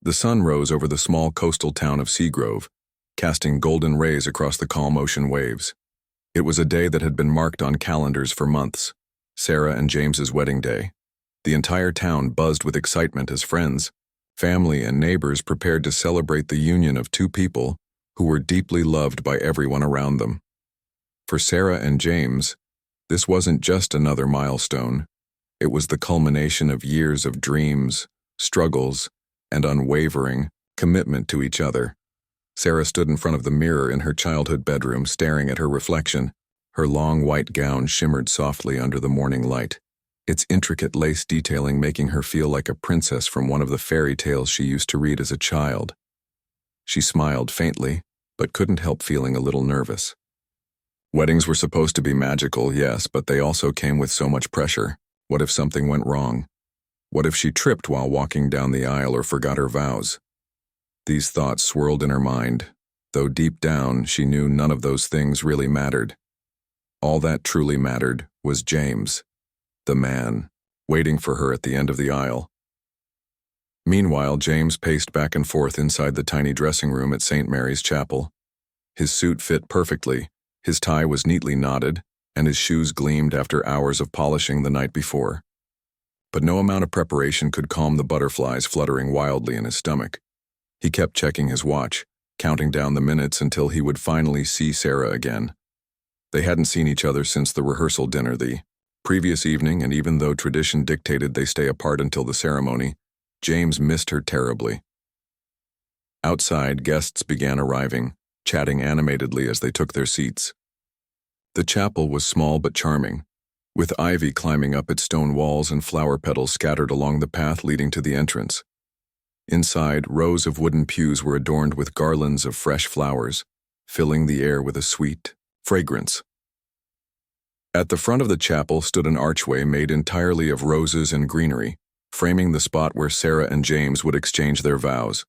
The sun rose over the small coastal town of Seagrove, casting golden rays across the calm ocean waves. It was a day that had been marked on calendars for months, Sarah and James's wedding day. The entire town buzzed with excitement as friends, family, and neighbors prepared to celebrate the union of two people who were deeply loved by everyone around them. For Sarah and James, this wasn't just another milestone. It was the culmination of years of dreams, struggles, and unwavering commitment to each other. Sarah stood in front of the mirror in her childhood bedroom, staring at her reflection. Her long white gown shimmered softly under the morning light, its intricate lace detailing making her feel like a princess from one of the fairy tales she used to read as a child. She smiled faintly, but couldn't help feeling a little nervous. Weddings were supposed to be magical, yes, but they also came with so much pressure. What if something went wrong? What if she tripped while walking down the aisle or forgot her vows? These thoughts swirled in her mind, though deep down she knew none of those things really mattered. All that truly mattered was James, the man, waiting for her at the end of the aisle. Meanwhile, James paced back and forth inside the tiny dressing room at St. Mary's Chapel. His suit fit perfectly, his tie was neatly knotted, and his shoes gleamed after hours of polishing the night before. But no amount of preparation could calm the butterflies fluttering wildly in his stomach. He kept checking his watch, counting down the minutes until he would finally see Sarah again. They hadn't seen each other since the rehearsal dinner the previous evening, and even though tradition dictated they stay apart until the ceremony, James missed her terribly. Outside, guests began arriving, chatting animatedly as they took their seats. The chapel was small but charming, with ivy climbing up its stone walls and flower petals scattered along the path leading to the entrance. Inside, rows of wooden pews were adorned with garlands of fresh flowers, filling the air with a sweet fragrance. At the front of the chapel stood an archway made entirely of roses and greenery, framing the spot where Sarah and James would exchange their vows.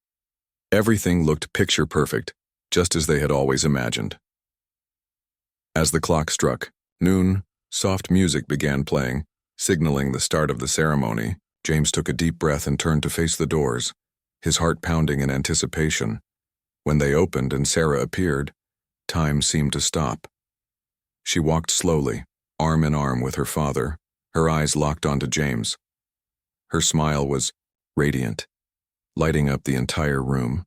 Everything looked picture-perfect, just as they had always imagined. As the clock struck noon, soft music began playing, signaling the start of the ceremony. James took a deep breath and turned to face the doors, his heart pounding in anticipation. When they opened and Sarah appeared, time seemed to stop. She walked slowly, arm in arm with her father, her eyes locked onto James. Her smile was radiant, lighting up the entire room.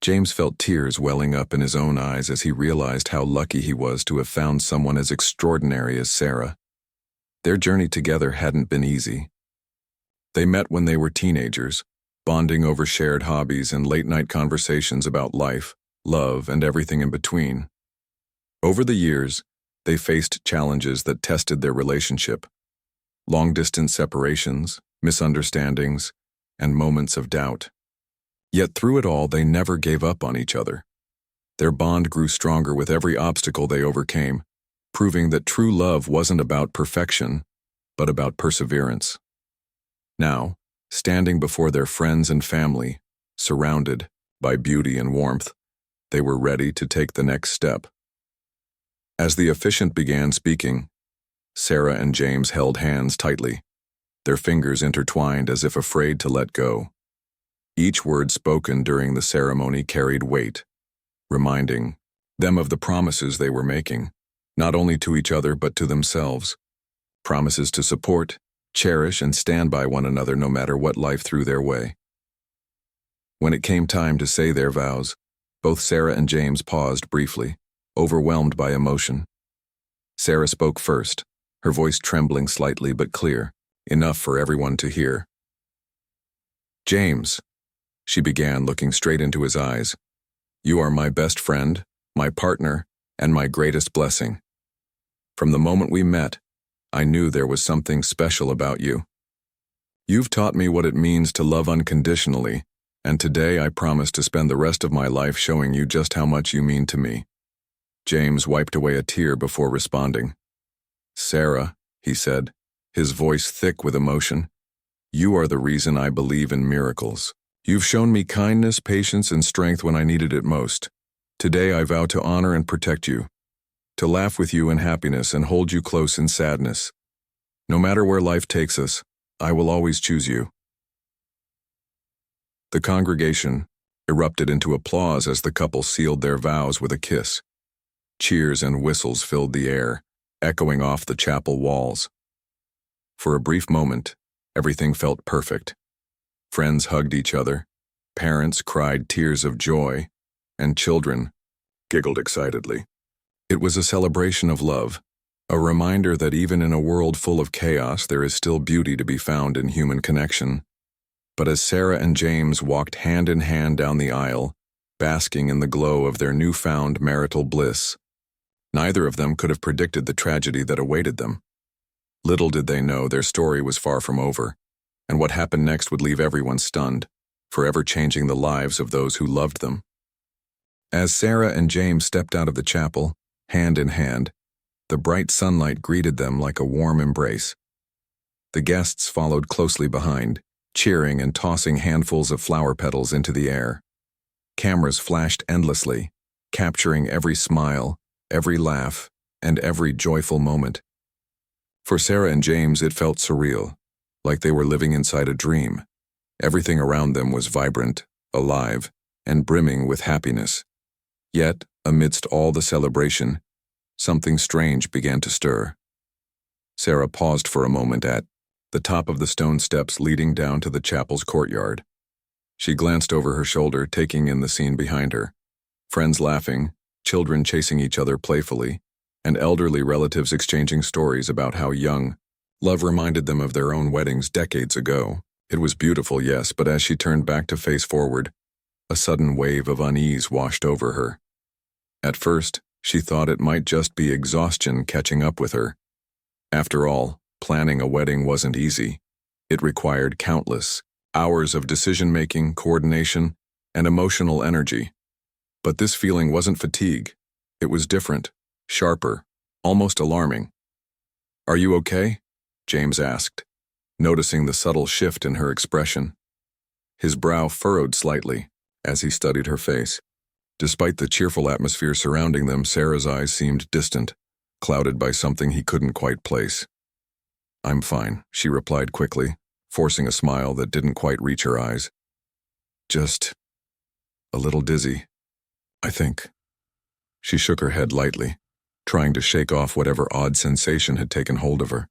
James felt tears welling up in his own eyes as he realized how lucky he was to have found someone as extraordinary as Sarah. Their journey together hadn't been easy. They met when they were teenagers, bonding over shared hobbies and late-night conversations about life, love, and everything in between. Over the years, they faced challenges that tested their relationship: long-distance separations, misunderstandings, and moments of doubt. Yet through it all, they never gave up on each other. Their bond grew stronger with every obstacle they overcame, proving that true love wasn't about perfection, but about perseverance. Now, standing before their friends and family, surrounded by beauty and warmth, they were ready to take the next step. As the officiant began speaking, Sarah and James held hands tightly, their fingers intertwined as if afraid to let go. Each word spoken during the ceremony carried weight, reminding them of the promises they were making, not only to each other but to themselves. Promises to support, cherish, and stand by one another no matter what life threw their way. When it came time to say their vows, both Sarah and James paused briefly, overwhelmed by emotion. Sarah spoke first, her voice trembling slightly but clear, enough for everyone to hear. "James," she began, looking straight into his eyes, "you are my best friend, my partner, and my greatest blessing. From the moment we met, I knew there was something special about you. You've taught me what it means to love unconditionally, and today I promise to spend the rest of my life showing you just how much you mean to me." James wiped away a tear before responding. "Sarah," he said, his voice thick with emotion, "you are the reason I believe in miracles. You've shown me kindness, patience, and strength when I needed it most. Today I vow to honor and protect you, to laugh with you in happiness and hold you close in sadness. No matter where life takes us, I will always choose you." The congregation erupted into applause as the couple sealed their vows with a kiss. Cheers and whistles filled the air, echoing off the chapel walls. For a brief moment, everything felt perfect. Friends hugged each other, parents cried tears of joy, and children giggled excitedly. It was a celebration of love, a reminder that even in a world full of chaos, there is still beauty to be found in human connection. But as Sarah and James walked hand in hand down the aisle, basking in the glow of their newfound marital bliss, neither of them could have predicted the tragedy that awaited them. Little did they know their story was far from over, and what happened next would leave everyone stunned, forever changing the lives of those who loved them. As Sarah and James stepped out of the chapel, hand in hand, the bright sunlight greeted them like a warm embrace. The guests followed closely behind, cheering and tossing handfuls of flower petals into the air. Cameras flashed endlessly, capturing every smile, every laugh, and every joyful moment. For Sarah and James, it felt surreal, like they were living inside a dream. Everything around them was vibrant, alive, and brimming with happiness. Yet, amidst all the celebration, something strange began to stir. Sarah paused for a moment at the top of the stone steps leading down to the chapel's courtyard. She glanced over her shoulder, taking in the scene behind her. Friends laughing, children chasing each other playfully, and elderly relatives exchanging stories about how young love reminded them of their own weddings decades ago. It was beautiful, yes, but as she turned back to face forward, a sudden wave of unease washed over her. At first, she thought it might just be exhaustion catching up with her. After all, planning a wedding wasn't easy. It required countless hours of decision-making, coordination, and emotional energy. But this feeling wasn't fatigue. It was different, sharper, almost alarming. "Are you okay?" James asked, noticing the subtle shift in her expression. His brow furrowed slightly as he studied her face. Despite the cheerful atmosphere surrounding them, Sarah's eyes seemed distant, clouded by something he couldn't quite place. "I'm fine," she replied quickly, forcing a smile that didn't quite reach her eyes. "Just a little dizzy, I think." She shook her head lightly, trying to shake off whatever odd sensation had taken hold of her.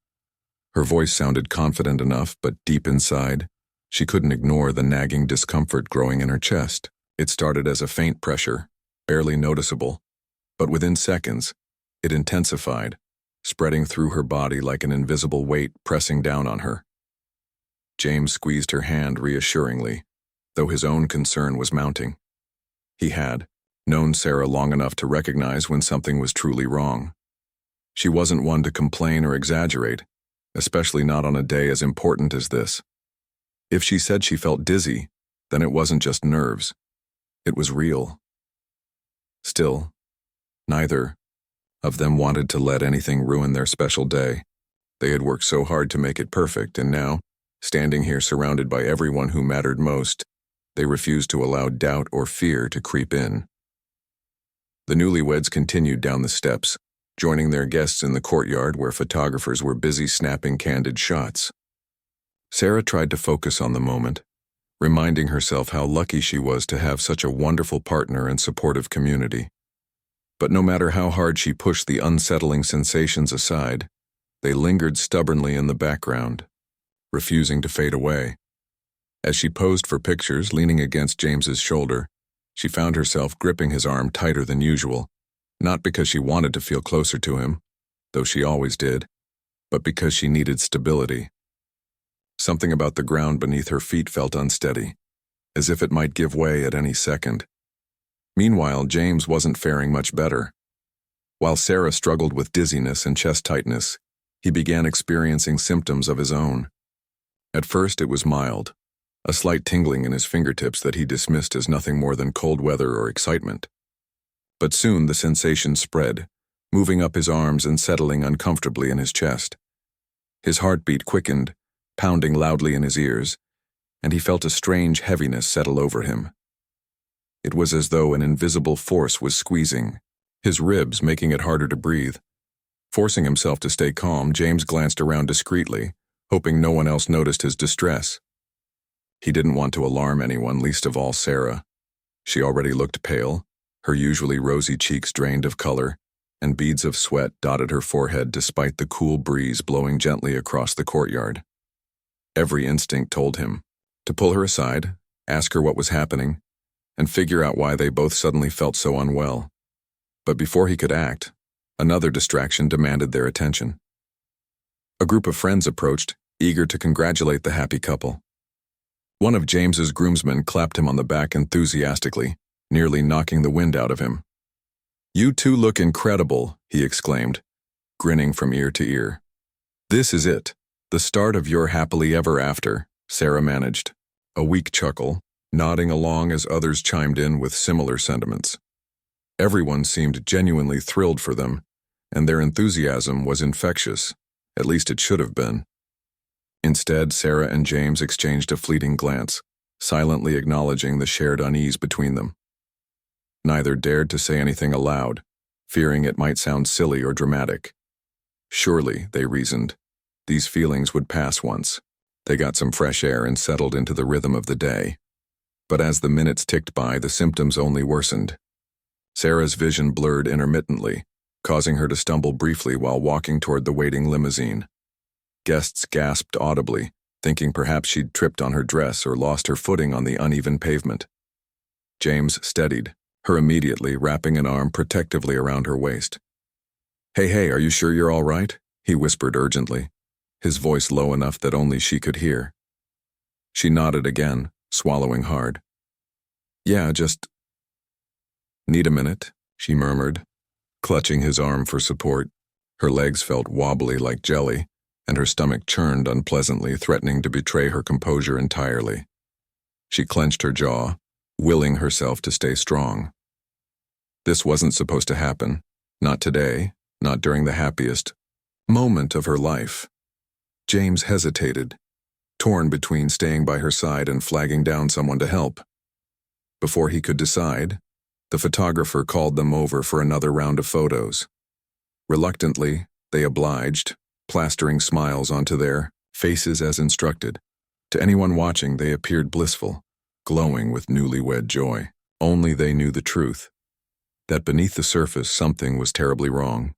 Her voice sounded confident enough, but deep inside, she couldn't ignore the nagging discomfort growing in her chest. It started as a faint pressure, barely noticeable, but within seconds, it intensified, spreading through her body like an invisible weight pressing down on her. James squeezed her hand reassuringly, though his own concern was mounting. He had known Sarah long enough to recognize when something was truly wrong. She wasn't one to complain or exaggerate, especially not on a day as important as this. If she said she felt dizzy, then it wasn't just nerves. It was real. Still, neither of them wanted to let anything ruin their special day. They had worked so hard to make it perfect, and now, standing here surrounded by everyone who mattered most, they refused to allow doubt or fear to creep in. The newlyweds continued down the steps, joining their guests in the courtyard where photographers were busy snapping candid shots. Sarah tried to focus on the moment, reminding herself how lucky she was to have such a wonderful partner and supportive community. But no matter how hard she pushed the unsettling sensations aside, they lingered stubbornly in the background, refusing to fade away. As she posed for pictures, leaning against James's shoulder, she found herself gripping his arm tighter than usual, not because she wanted to feel closer to him, though she always did, but because she needed stability. Something about the ground beneath her feet felt unsteady, as if it might give way at any second. Meanwhile, James wasn't faring much better. While Sarah struggled with dizziness and chest tightness, he began experiencing symptoms of his own. At first, it was mild, a slight tingling in his fingertips that he dismissed as nothing more than cold weather or excitement. But soon the sensation spread, moving up his arms and settling uncomfortably in his chest. His heartbeat quickened, pounding loudly in his ears, and he felt a strange heaviness settle over him. It was as though an invisible force was squeezing his ribs, making it harder to breathe. Forcing himself to stay calm, James glanced around discreetly, hoping no one else noticed his distress. He didn't want to alarm anyone, least of all Sarah. She already looked pale, her usually rosy cheeks drained of color, and beads of sweat dotted her forehead despite the cool breeze blowing gently across the courtyard. Every instinct told him to pull her aside, ask her what was happening, and figure out why they both suddenly felt so unwell. But before he could act, another distraction demanded their attention. A group of friends approached, eager to congratulate the happy couple. One of James's groomsmen clapped him on the back enthusiastically, nearly knocking the wind out of him. "You two look incredible," he exclaimed, grinning from ear to ear. "This is it, the start of your happily ever after," Sarah managed, a weak chuckle, nodding along as others chimed in with similar sentiments. Everyone seemed genuinely thrilled for them, and their enthusiasm was infectious, at least it should have been. Instead, Sarah and James exchanged a fleeting glance, silently acknowledging the shared unease between them. Neither dared to say anything aloud, fearing it might sound silly or dramatic. Surely, they reasoned, these feelings would pass once. They got some fresh air and settled into the rhythm of the day. But as the minutes ticked by, the symptoms only worsened. Sarah's vision blurred intermittently, causing her to stumble briefly while walking toward the waiting limousine. Guests gasped audibly, thinking perhaps she'd tripped on her dress or lost her footing on the uneven pavement. James steadied her immediately, wrapping an arm protectively around her waist. Hey, are you sure you're all right?" he whispered urgently, his voice low enough that only she could hear. She nodded again, swallowing hard. "Yeah, just need a minute," she murmured, clutching his arm for support. Her legs felt wobbly like jelly, and her stomach churned unpleasantly, threatening to betray her composure entirely. She clenched her jaw, willing herself to stay strong. This wasn't supposed to happen. Not today, not during the happiest moment of her life. James hesitated, torn between staying by her side and flagging down someone to help. Before he could decide, the photographer called them over for another round of photos. Reluctantly, they obliged, plastering smiles onto their faces as instructed. To anyone watching, they appeared blissful, glowing with newlywed joy. Only they knew the truth, that beneath the surface something was terribly wrong.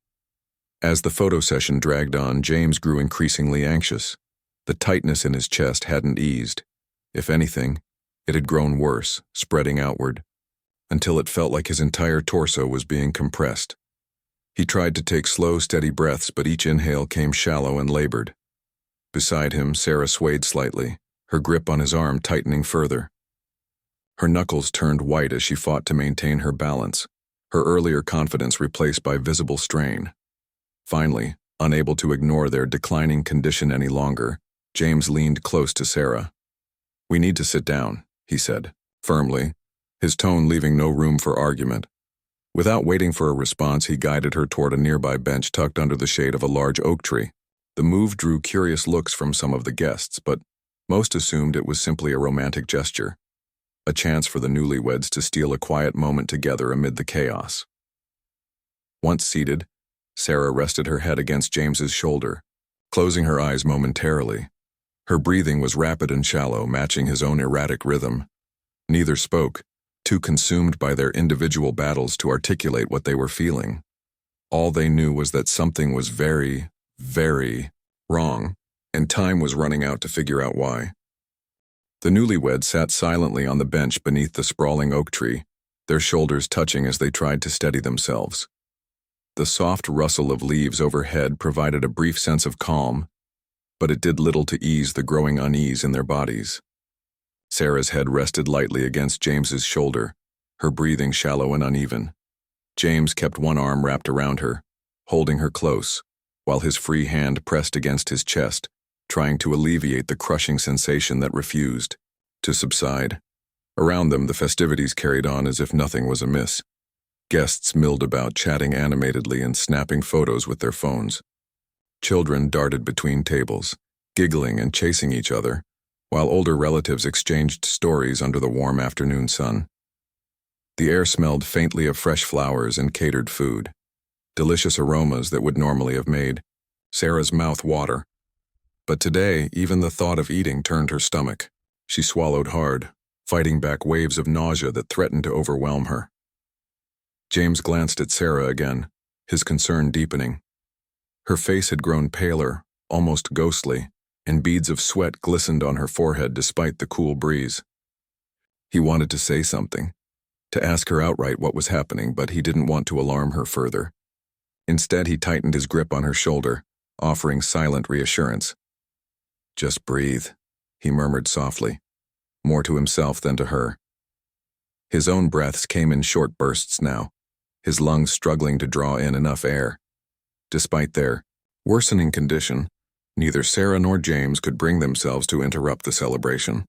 As the photo session dragged on, James grew increasingly anxious. The tightness in his chest hadn't eased. If anything, it had grown worse, spreading outward, until it felt like his entire torso was being compressed. He tried to take slow, steady breaths, but each inhale came shallow and labored. Beside him, Sarah swayed slightly, her grip on his arm tightening further. Her knuckles turned white as she fought to maintain her balance, her earlier confidence replaced by visible strain. Finally, unable to ignore their declining condition any longer, James leaned close to Sarah. "We need to sit down," he said, firmly, his tone leaving no room for argument. Without waiting for a response, he guided her toward a nearby bench tucked under the shade of a large oak tree. The move drew curious looks from some of the guests, but most assumed it was simply a romantic gesture, a chance for the newlyweds to steal a quiet moment together amid the chaos. Once seated, Sarah rested her head against James's shoulder, closing her eyes momentarily. Her breathing was rapid and shallow, matching his own erratic rhythm. Neither spoke, too consumed by their individual battles to articulate what they were feeling. All they knew was that something was very, very wrong, and time was running out to figure out why. The newlyweds sat silently on the bench beneath the sprawling oak tree, their shoulders touching as they tried to steady themselves. The soft rustle of leaves overhead provided a brief sense of calm, but it did little to ease the growing unease in their bodies. Sarah's head rested lightly against James's shoulder, her breathing shallow and uneven. James kept one arm wrapped around her, holding her close, while his free hand pressed against his chest, trying to alleviate the crushing sensation that refused to subside. Around them, the festivities carried on as if nothing was amiss. Guests milled about, chatting animatedly and snapping photos with their phones. Children darted between tables, giggling and chasing each other, while older relatives exchanged stories under the warm afternoon sun. The air smelled faintly of fresh flowers and catered food, delicious aromas that would normally have made Sarah's mouth water. But today, even the thought of eating turned her stomach. She swallowed hard, fighting back waves of nausea that threatened to overwhelm her. James glanced at Sarah again, his concern deepening. Her face had grown paler, almost ghostly, and beads of sweat glistened on her forehead despite the cool breeze. He wanted to say something, to ask her outright what was happening, but he didn't want to alarm her further. Instead, he tightened his grip on her shoulder, offering silent reassurance. "Just breathe," he murmured softly, more to himself than to her. His own breaths came in short bursts now, his lungs struggling to draw in enough air. Despite their worsening condition, neither Sarah nor James could bring themselves to interrupt the celebration.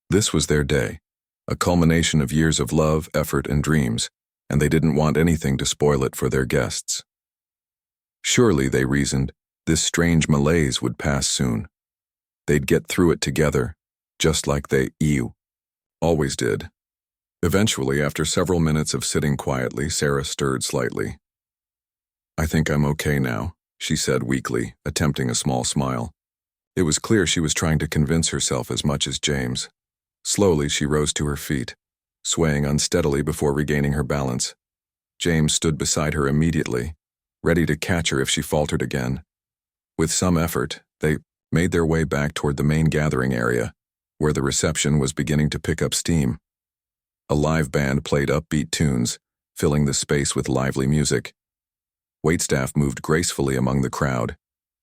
This was their day, a culmination of years of love, effort, and dreams, and they didn't want anything to spoil it for their guests. Surely, they reasoned, this strange malaise would pass soon. They'd get through it together, just like they always did. Eventually, after several minutes of sitting quietly, Sarah stirred slightly. "I think I'm okay now," she said weakly, attempting a small smile. It was clear she was trying to convince herself as much as James. Slowly, she rose to her feet, swaying unsteadily before regaining her balance. James stood beside her immediately, ready to catch her if she faltered again. With some effort, they made their way back toward the main gathering area, where the reception was beginning to pick up steam. A live band played upbeat tunes, filling the space with lively music. Waitstaff moved gracefully among the crowd,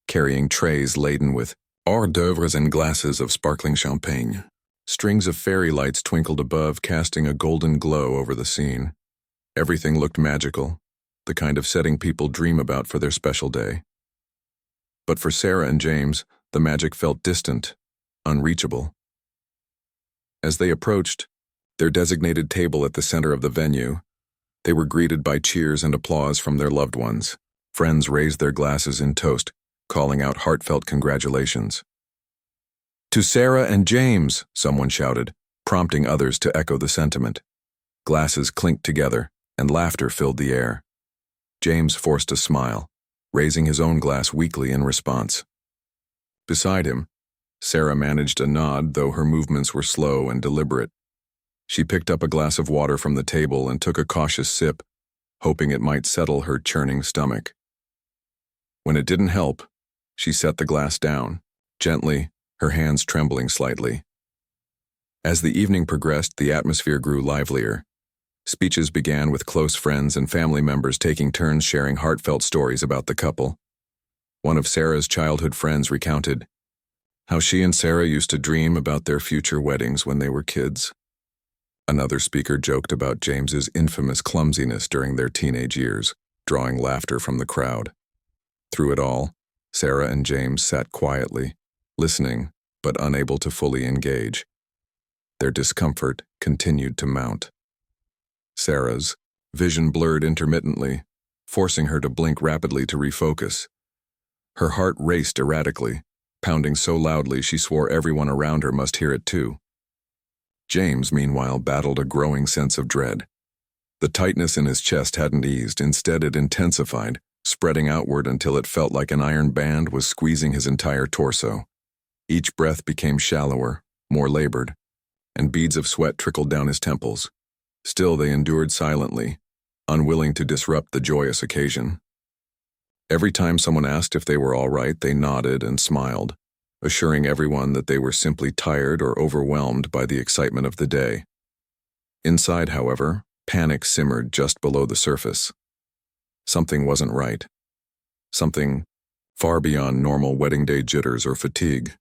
carrying trays laden with hors d'oeuvres and glasses of sparkling champagne. Strings of fairy lights twinkled above, casting a golden glow over the scene. Everything looked magical, the kind of setting people dream about for their special day. But for Sarah and James, the magic felt distant, unreachable. As they approached their designated table at the center of the venue, they were greeted by cheers and applause from their loved ones. Friends raised their glasses in toast, calling out heartfelt congratulations. "To Sarah and James," someone shouted, prompting others to echo the sentiment. Glasses clinked together, and laughter filled the air. James forced a smile, raising his own glass weakly in response. Beside him, Sarah managed a nod, though her movements were slow and deliberate. She picked up a glass of water from the table and took a cautious sip, hoping it might settle her churning stomach. When it didn't help, she set the glass down, gently, her hands trembling slightly. As the evening progressed, the atmosphere grew livelier. Speeches began with close friends and family members taking turns sharing heartfelt stories about the couple. One of Sarah's childhood friends recounted how she and Sarah used to dream about their future weddings when they were kids. Another speaker joked about James's infamous clumsiness during their teenage years, drawing laughter from the crowd. Through it all, Sarah and James sat quietly, listening but unable to fully engage. Their discomfort continued to mount. Sarah's vision blurred intermittently, forcing her to blink rapidly to refocus. Her heart raced erratically, pounding so loudly she swore everyone around her must hear it too. James, meanwhile, battled a growing sense of dread. The tightness in his chest hadn't eased, instead it intensified, spreading outward until it felt like an iron band was squeezing his entire torso. Each breath became shallower, more labored, and beads of sweat trickled down his temples. Still, they endured silently, unwilling to disrupt the joyous occasion. Every time someone asked if they were all right, they nodded and smiled, assuring everyone that they were simply tired or overwhelmed by the excitement of the day. Inside, however, panic simmered just below the surface. Something wasn't right. Something far beyond normal wedding day jitters or fatigue.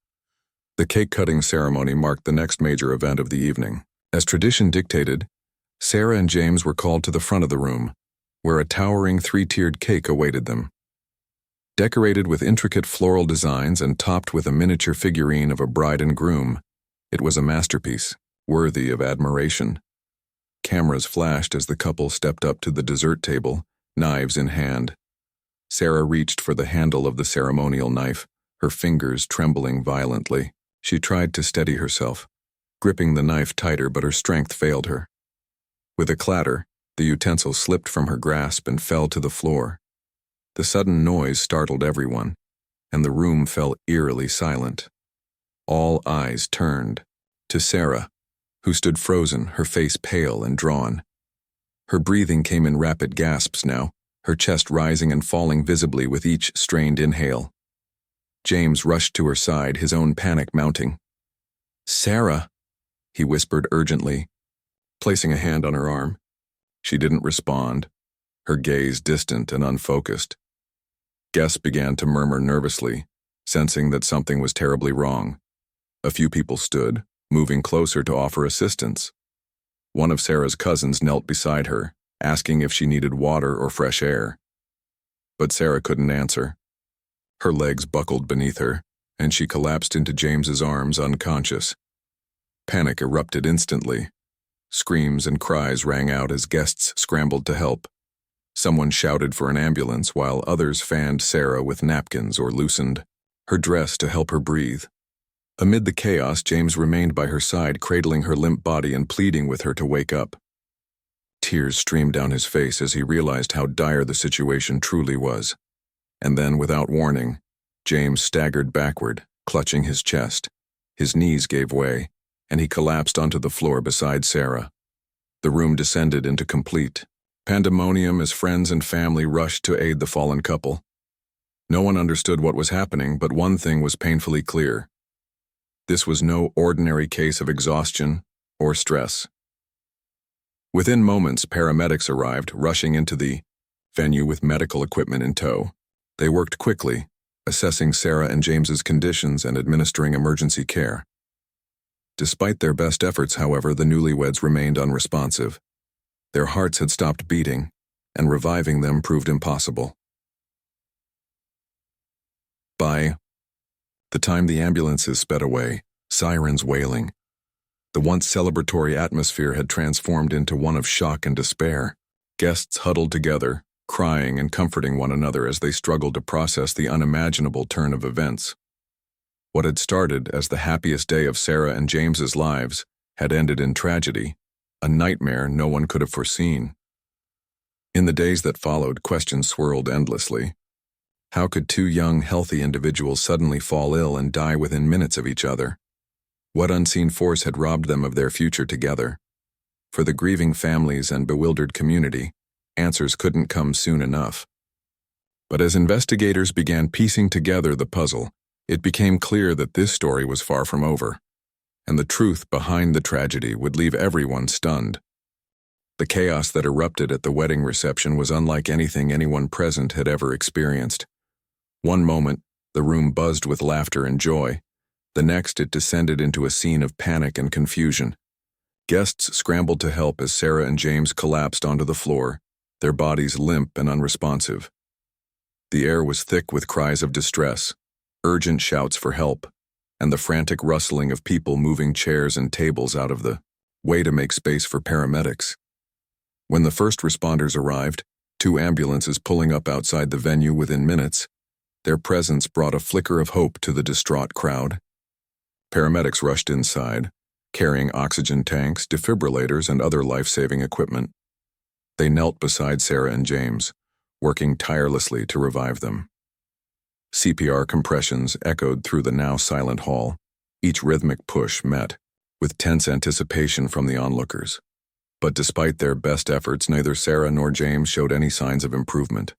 The cake-cutting ceremony marked the next major event of the evening. As tradition dictated, Sarah and James were called to the front of the room, where a towering three-tiered cake awaited them. Decorated with intricate floral designs and topped with a miniature figurine of a bride and groom, it was a masterpiece, worthy of admiration. Cameras flashed as the couple stepped up to the dessert table, knives in hand. Sarah reached for the handle of the ceremonial knife, her fingers trembling violently. She tried to steady herself, gripping the knife tighter, but her strength failed her. With a clatter, the utensil slipped from her grasp and fell to the floor. The sudden noise startled everyone, and the room fell eerily silent. All eyes turned, to Sarah, who stood frozen, her face pale and drawn. Her breathing came in rapid gasps now, her chest rising and falling visibly with each strained inhale. James rushed to her side, his own panic mounting. "Sarah," he whispered urgently, placing a hand on her arm. She didn't respond, her gaze distant and unfocused. Guests began to murmur nervously, sensing that something was terribly wrong. A few people stood, moving closer to offer assistance. One of Sarah's cousins knelt beside her, asking if she needed water or fresh air. But Sarah couldn't answer. Her legs buckled beneath her, and she collapsed into James's arms unconscious. Panic erupted instantly. Screams and cries rang out as guests scrambled to help. Someone shouted for an ambulance while others fanned Sarah with napkins or loosened her dress to help her breathe. Amid the chaos, James remained by her side, cradling her limp body and pleading with her to wake up. Tears streamed down his face as he realized how dire the situation truly was. And then, without warning, James staggered backward, clutching his chest. His knees gave way, and he collapsed onto the floor beside Sarah. The room descended into complete pandemonium as friends and family rushed to aid the fallen couple. No one understood what was happening, but one thing was painfully clear. This was no ordinary case of exhaustion or stress. Within moments, paramedics arrived, rushing into the venue with medical equipment in tow. They worked quickly, assessing Sarah and James's conditions and administering emergency care. Despite their best efforts, however, the newlyweds remained unresponsive. Their hearts had stopped beating, and reviving them proved impossible. By the time the ambulances sped away, sirens wailing, the once celebratory atmosphere had transformed into one of shock and despair. Guests huddled together, crying and comforting one another as they struggled to process the unimaginable turn of events. What had started as the happiest day of Sarah and James's lives had ended in tragedy, a nightmare no one could have foreseen. In the days that followed, questions swirled endlessly. How could two young, healthy individuals suddenly fall ill and die within minutes of each other? What unseen force had robbed them of their future together? For the grieving families and bewildered community, answers couldn't come soon enough. But as investigators began piecing together the puzzle, it became clear that this story was far from over, and the truth behind the tragedy would leave everyone stunned. The chaos that erupted at the wedding reception was unlike anything anyone present had ever experienced. One moment, the room buzzed with laughter and joy. The next, it descended into a scene of panic and confusion. Guests scrambled to help as Sarah and James collapsed onto the floor, their bodies limp and unresponsive. The air was thick with cries of distress, urgent shouts for help, and the frantic rustling of people moving chairs and tables out of the way to make space for paramedics. When the first responders arrived, 2 ambulances pulling up outside the venue within minutes, their presence brought a flicker of hope to the distraught crowd. Paramedics rushed inside, carrying oxygen tanks, defibrillators, and other life-saving equipment. They knelt beside Sarah and James, working tirelessly to revive them. CPR compressions echoed through the now silent hall, each rhythmic push met with tense anticipation from the onlookers. But despite their best efforts, neither Sarah nor James showed any signs of improvement.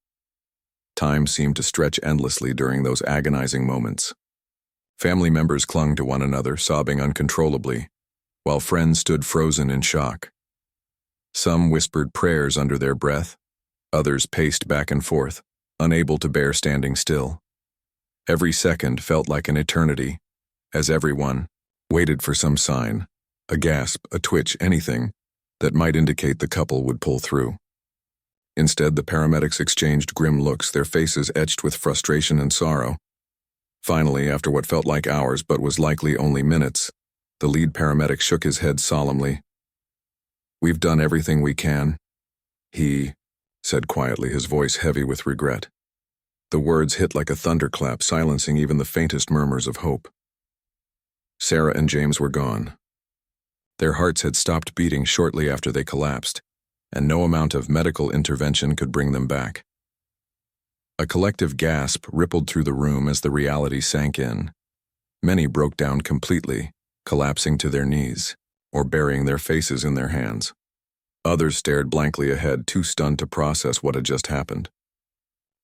Time seemed to stretch endlessly during those agonizing moments. Family members clung to one another, sobbing uncontrollably, while friends stood frozen in shock. Some whispered prayers under their breath, others paced back and forth, unable to bear standing still. Every second felt like an eternity, as everyone waited for some sign, a gasp, a twitch, anything that might indicate the couple would pull through. Instead, the paramedics exchanged grim looks, their faces etched with frustration and sorrow. Finally, after what felt like hours but was likely only minutes, the lead paramedic shook his head solemnly. "We've done everything we can," he said quietly, his voice heavy with regret. The words hit like a thunderclap, silencing even the faintest murmurs of hope. Sarah and James were gone. Their hearts had stopped beating shortly after they collapsed, and no amount of medical intervention could bring them back. A collective gasp rippled through the room as the reality sank in. Many broke down completely, collapsing to their knees, or burying their faces in their hands. Others stared blankly ahead, too stunned to process what had just happened.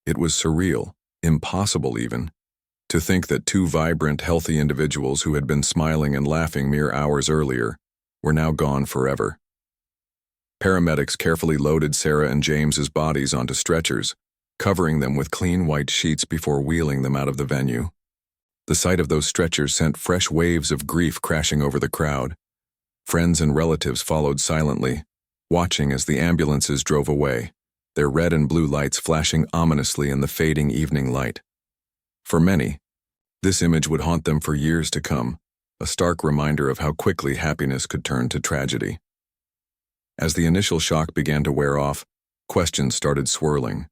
It was surreal, impossible even, to think that two vibrant, healthy individuals who had been smiling and laughing mere hours earlier were now gone forever. Paramedics carefully loaded Sarah and James's bodies onto stretchers, covering them with clean white sheets before wheeling them out of the venue. The sight of those stretchers sent fresh waves of grief crashing over the crowd. Friends and relatives followed silently, watching as the ambulances drove away, their red and blue lights flashing ominously in the fading evening light. For many, this image would haunt them for years to come, a stark reminder of how quickly happiness could turn to tragedy. As the initial shock began to wear off, questions started swirling.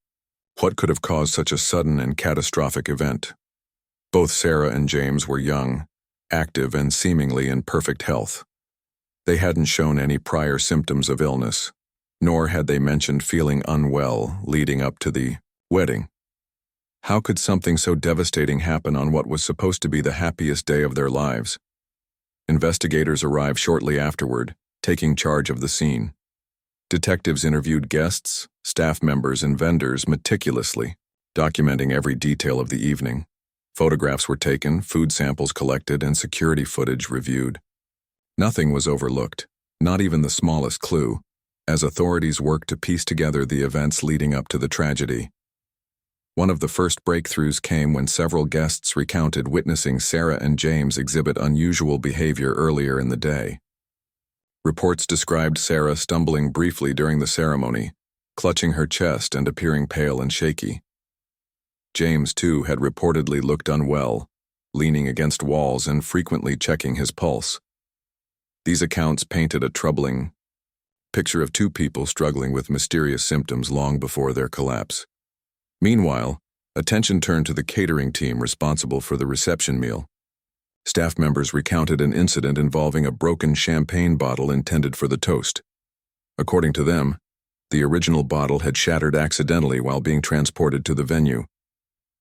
What could have caused such a sudden and catastrophic event? Both Sarah and James were young, active, and seemingly in perfect health. They hadn't shown any prior symptoms of illness, nor had they mentioned feeling unwell leading up to the wedding. How could something so devastating happen on what was supposed to be the happiest day of their lives? Investigators arrived shortly afterward, taking charge of the scene. Detectives interviewed guests, staff members, and vendors meticulously, documenting every detail of the evening. Photographs were taken, food samples collected, and security footage reviewed. Nothing was overlooked, not even the smallest clue, as authorities worked to piece together the events leading up to the tragedy. One of the first breakthroughs came when several guests recounted witnessing Sarah and James exhibit unusual behavior earlier in the day. Reports described Sarah stumbling briefly during the ceremony, clutching her chest and appearing pale and shaky. James, too, had reportedly looked unwell, leaning against walls and frequently checking his pulse. These accounts painted a troubling picture of two people struggling with mysterious symptoms long before their collapse. Meanwhile, attention turned to the catering team responsible for the reception meal. Staff members recounted an incident involving a broken champagne bottle intended for the toast. According to them, the original bottle had shattered accidentally while being transported to the venue.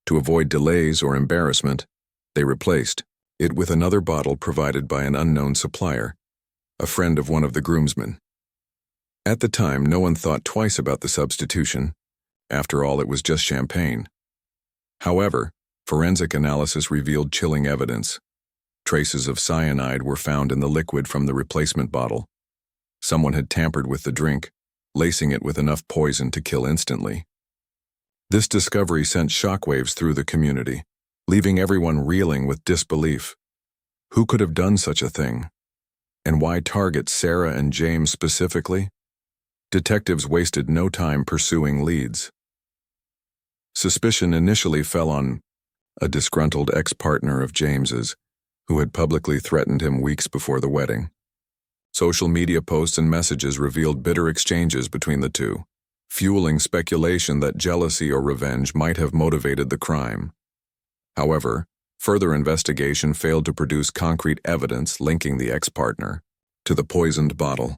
To avoid delays or embarrassment, they replaced it with another bottle provided by an unknown supplier, a friend of one of the groomsmen. At the time, no one thought twice about the substitution. After all, it was just champagne. However, forensic analysis revealed chilling evidence. Traces of cyanide were found in the liquid from the replacement bottle. Someone had tampered with the drink, lacing it with enough poison to kill instantly. This discovery sent shockwaves through the community, leaving everyone reeling with disbelief. Who could have done such a thing? And why target Sarah and James specifically? Detectives wasted no time pursuing leads. Suspicion initially fell on a disgruntled ex-partner of James's, who had publicly threatened him weeks before the wedding. Social media posts and messages revealed bitter exchanges between the two, fueling speculation that jealousy or revenge might have motivated the crime. However, further investigation failed to produce concrete evidence linking the ex-partner to the poisoned bottle.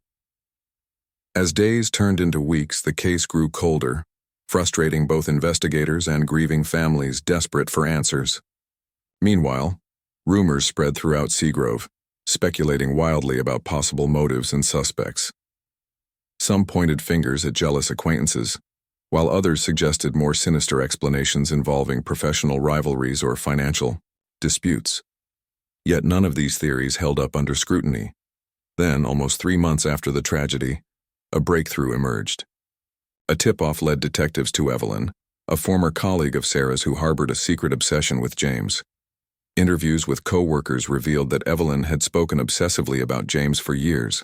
As days turned into weeks, the case grew colder, frustrating both investigators and grieving families desperate for answers. Meanwhile, rumors spread throughout Seagrove, speculating wildly about possible motives and suspects. Some pointed fingers at jealous acquaintances, while others suggested more sinister explanations involving professional rivalries or financial disputes. Yet none of these theories held up under scrutiny. Then, almost 3 months after the tragedy, a breakthrough emerged. A tip-off led detectives to Evelyn, a former colleague of Sarah's who harbored a secret obsession with James. Interviews with co-workers revealed that Evelyn had spoken obsessively about James for years,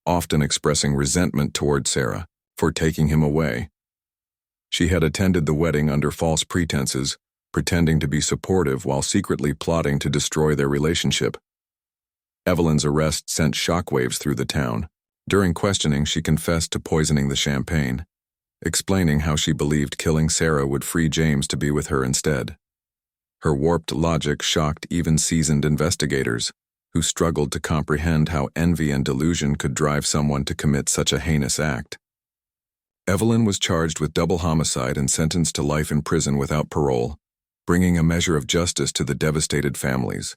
often expressing resentment toward Sarah for taking him away. She had attended the wedding under false pretenses, pretending to be supportive while secretly plotting to destroy their relationship. Evelyn's arrest sent shockwaves through the town. During questioning, she confessed to poisoning the champagne, explaining how she believed killing Sarah would free James to be with her instead. Her warped logic shocked even seasoned investigators, who struggled to comprehend how envy and delusion could drive someone to commit such a heinous act. Evelyn was charged with double homicide and sentenced to life in prison without parole, bringing a measure of justice to the devastated families.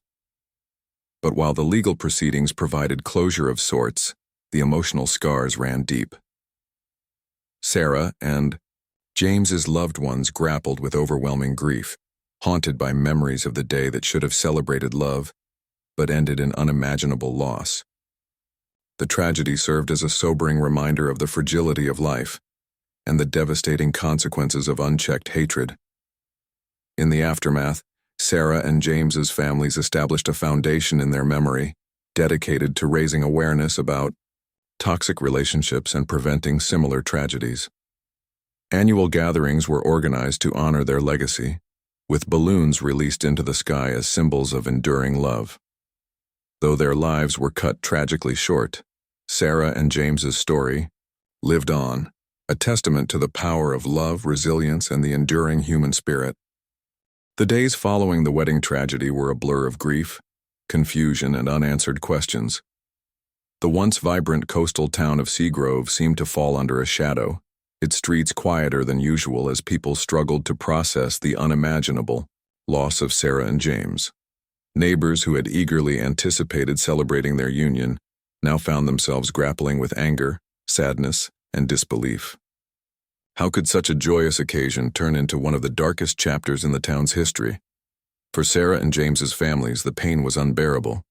But while the legal proceedings provided closure of sorts, the emotional scars ran deep. Sarah and James's loved ones grappled with overwhelming grief, haunted by memories of the day that should have celebrated love, but ended in unimaginable loss. The tragedy served as a sobering reminder of the fragility of life and the devastating consequences of unchecked hatred. In the aftermath, Sarah and James's families established a foundation in their memory, dedicated to raising awareness about toxic relationships and preventing similar tragedies. Annual gatherings were organized to honor their legacy, with balloons released into the sky as symbols of enduring love. Though their lives were cut tragically short, Sarah and James's story lived on, a testament to the power of love, resilience, and the enduring human spirit. The days following the wedding tragedy were a blur of grief, confusion, and unanswered questions. The once vibrant coastal town of Seagrove seemed to fall under a shadow, its streets quieter than usual as people struggled to process the unimaginable loss of Sarah and James. Neighbors who had eagerly anticipated celebrating their union now found themselves grappling with anger, sadness, and disbelief. How could such a joyous occasion turn into one of the darkest chapters in the town's history? For Sarah and James's families, the pain was unbearable.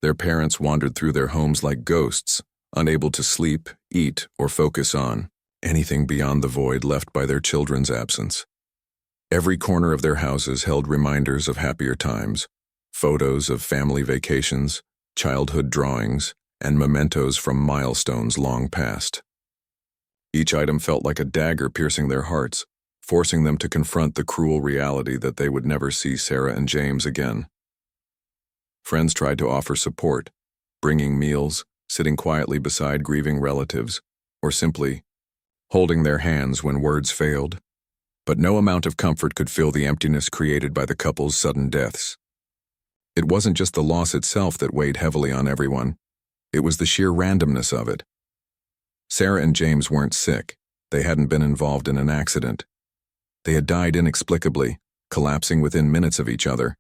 Their parents wandered through their homes like ghosts, unable to sleep, eat, or focus on anything beyond the void left by their children's absence. Every corner of their houses held reminders of happier times, photos of family vacations, childhood drawings, and mementos from milestones long past. Each item felt like a dagger piercing their hearts, forcing them to confront the cruel reality that they would never see Sarah and James again. Friends tried to offer support, bringing meals, sitting quietly beside grieving relatives, or simply holding their hands when words failed. But no amount of comfort could fill the emptiness created by the couple's sudden deaths. It wasn't just the loss itself that weighed heavily on everyone. It was the sheer randomness of it. Sarah and James weren't sick. They hadn't been involved in an accident. They had died inexplicably, collapsing within minutes of each other.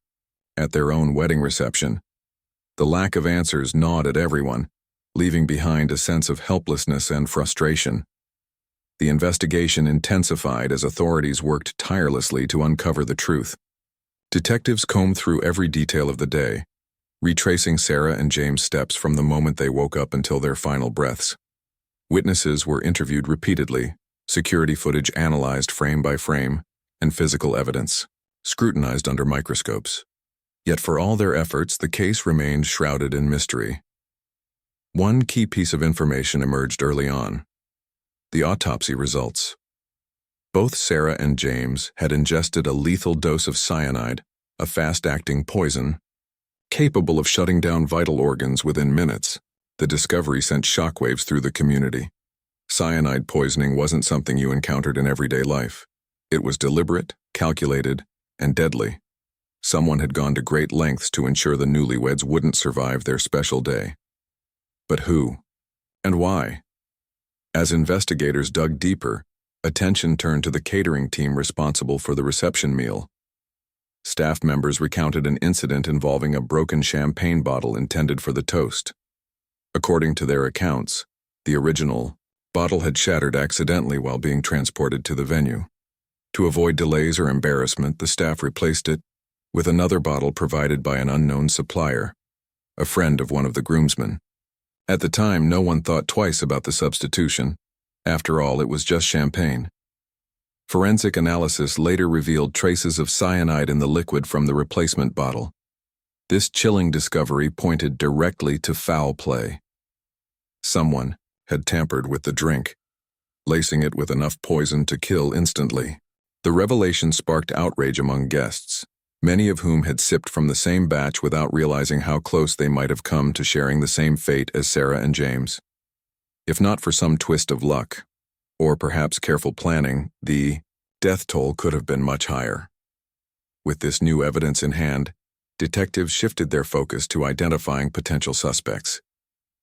At their own wedding reception, the lack of answers gnawed at everyone, leaving behind a sense of helplessness and frustration. The investigation intensified as authorities worked tirelessly to uncover the truth. Detectives combed through every detail of the day, retracing Sarah and James' steps from the moment they woke up until their final breaths. Witnesses were interviewed repeatedly, security footage analyzed frame by frame, and physical evidence scrutinized under microscopes. Yet for all their efforts, the case remained shrouded in mystery. One key piece of information emerged early on: the autopsy results. Both Sarah and James had ingested a lethal dose of cyanide, a fast-acting poison, capable of shutting down vital organs within minutes. The discovery sent shockwaves through the community. Cyanide poisoning wasn't something you encountered in everyday life. It was deliberate, calculated, and deadly. Someone had gone to great lengths to ensure the newlyweds wouldn't survive their special day. But who? And why? As investigators dug deeper, attention turned to the catering team responsible for the reception meal. Staff members recounted an incident involving a broken champagne bottle intended for the toast. According to their accounts, the original bottle had shattered accidentally while being transported to the venue. To avoid delays or embarrassment, the staff replaced it with another bottle provided by an unknown supplier, a friend of one of the groomsmen. At the time, no one thought twice about the substitution. After all, it was just champagne. Forensic analysis later revealed traces of cyanide in the liquid from the replacement bottle. This chilling discovery pointed directly to foul play. Someone had tampered with the drink, lacing it with enough poison to kill instantly. The revelation sparked outrage among guests, many of whom had sipped from the same batch without realizing how close they might have come to sharing the same fate as Sarah and James. If not for some twist of luck, or perhaps careful planning, the death toll could have been much higher. With this new evidence in hand, detectives shifted their focus to identifying potential suspects.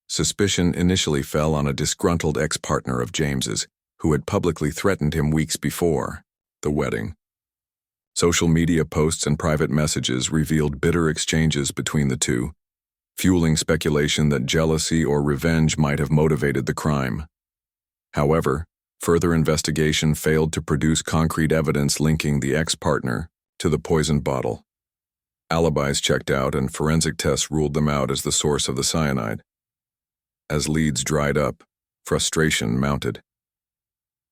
Suspicion initially fell on a disgruntled ex-partner of James's, who had publicly threatened him weeks before the wedding. Social media posts and private messages revealed bitter exchanges between the two, fueling speculation that jealousy or revenge might have motivated the crime. However, further investigation failed to produce concrete evidence linking the ex-partner to the poisoned bottle. Alibis checked out and forensic tests ruled them out as the source of the cyanide. As leads dried up, frustration mounted.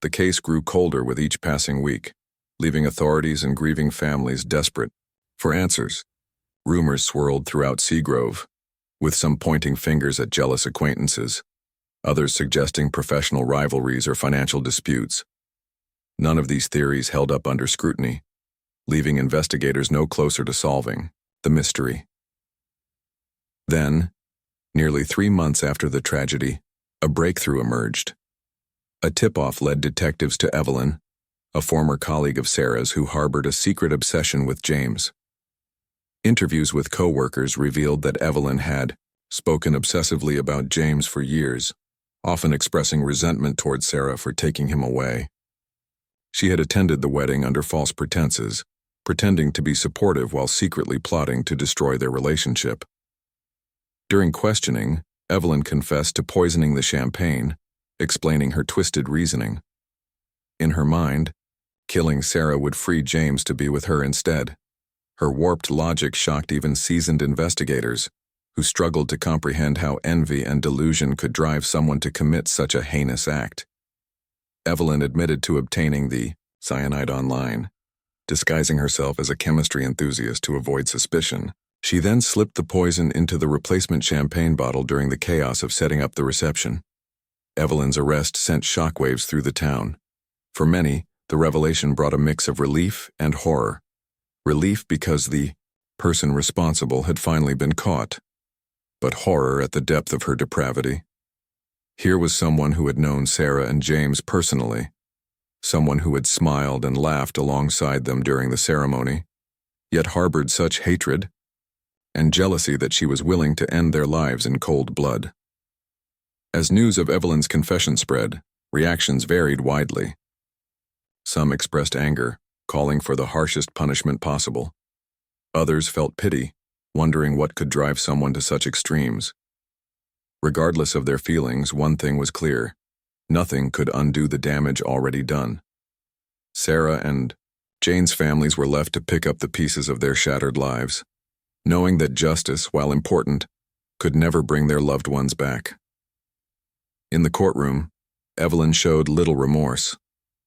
The case grew colder with each passing week, leaving authorities and grieving families desperate for answers. Rumors swirled throughout Seagrove, with some pointing fingers at jealous acquaintances, others suggesting professional rivalries or financial disputes. None of these theories held up under scrutiny, leaving investigators no closer to solving the mystery. Then, nearly 3 months after the tragedy, a breakthrough emerged. A tip-off led detectives to Evelyn, a former colleague of Sarah's who harbored a secret obsession with James. Interviews with co-workers revealed that Evelyn had spoken obsessively about James for years, often expressing resentment toward Sarah for taking him away. She had attended the wedding under false pretenses, pretending to be supportive while secretly plotting to destroy their relationship. During questioning, Evelyn confessed to poisoning the champagne, explaining her twisted reasoning. In her mind, killing Sarah would free James to be with her instead. Her warped logic shocked even seasoned investigators, who struggled to comprehend how envy and delusion could drive someone to commit such a heinous act. Evelyn admitted to obtaining the cyanide online, disguising herself as a chemistry enthusiast to avoid suspicion. She then slipped the poison into the replacement champagne bottle during the chaos of setting up the reception. Evelyn's arrest sent shockwaves through the town. For many, the revelation brought a mix of relief and horror. Relief because the person responsible had finally been caught, but horror at the depth of her depravity. Here was someone who had known Sarah and James personally, someone who had smiled and laughed alongside them during the ceremony, yet harbored such hatred and jealousy that she was willing to end their lives in cold blood. As news of Evelyn's confession spread, reactions varied widely. Some expressed anger, calling for the harshest punishment possible. Others felt pity, wondering what could drive someone to such extremes. Regardless of their feelings, one thing was clear: nothing could undo the damage already done. Sarah and Jane's families were left to pick up the pieces of their shattered lives, knowing that justice, while important, could never bring their loved ones back. In the courtroom, Evelyn showed little remorse.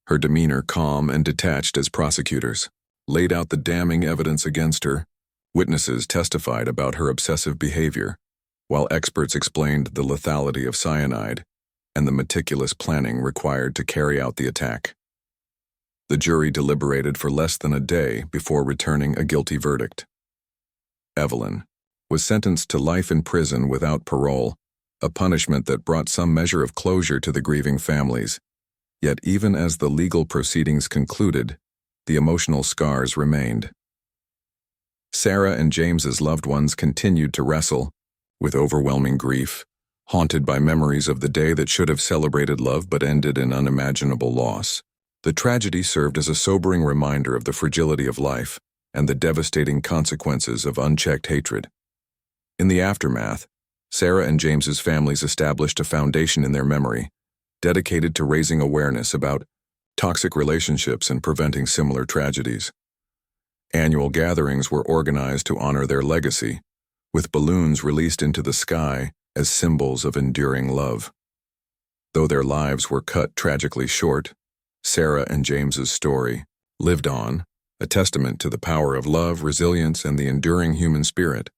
Her demeanor calm and detached as prosecutors laid out the damning evidence against her. Witnesses testified about her obsessive behavior, while experts explained the lethality of cyanide and the meticulous planning required to carry out the attack. The jury deliberated for less than a day before returning a guilty verdict. Evelyn was sentenced to life in prison without parole, a punishment that brought some measure of closure to the grieving families. Yet even as the legal proceedings concluded, the emotional scars remained. Sarah and James's loved ones continued to wrestle with overwhelming grief, haunted by memories of the day that should have celebrated love but ended in unimaginable loss. The tragedy served as a sobering reminder of the fragility of life and the devastating consequences of unchecked hatred. In the aftermath, Sarah and James's families established a foundation in their memory, dedicated to raising awareness about toxic relationships and preventing similar tragedies. Annual gatherings were organized to honor their legacy, with balloons released into the sky as symbols of enduring love. Though their lives were cut tragically short, Sarah and James's story lived on, a testament to the power of love, resilience, and the enduring human spirit.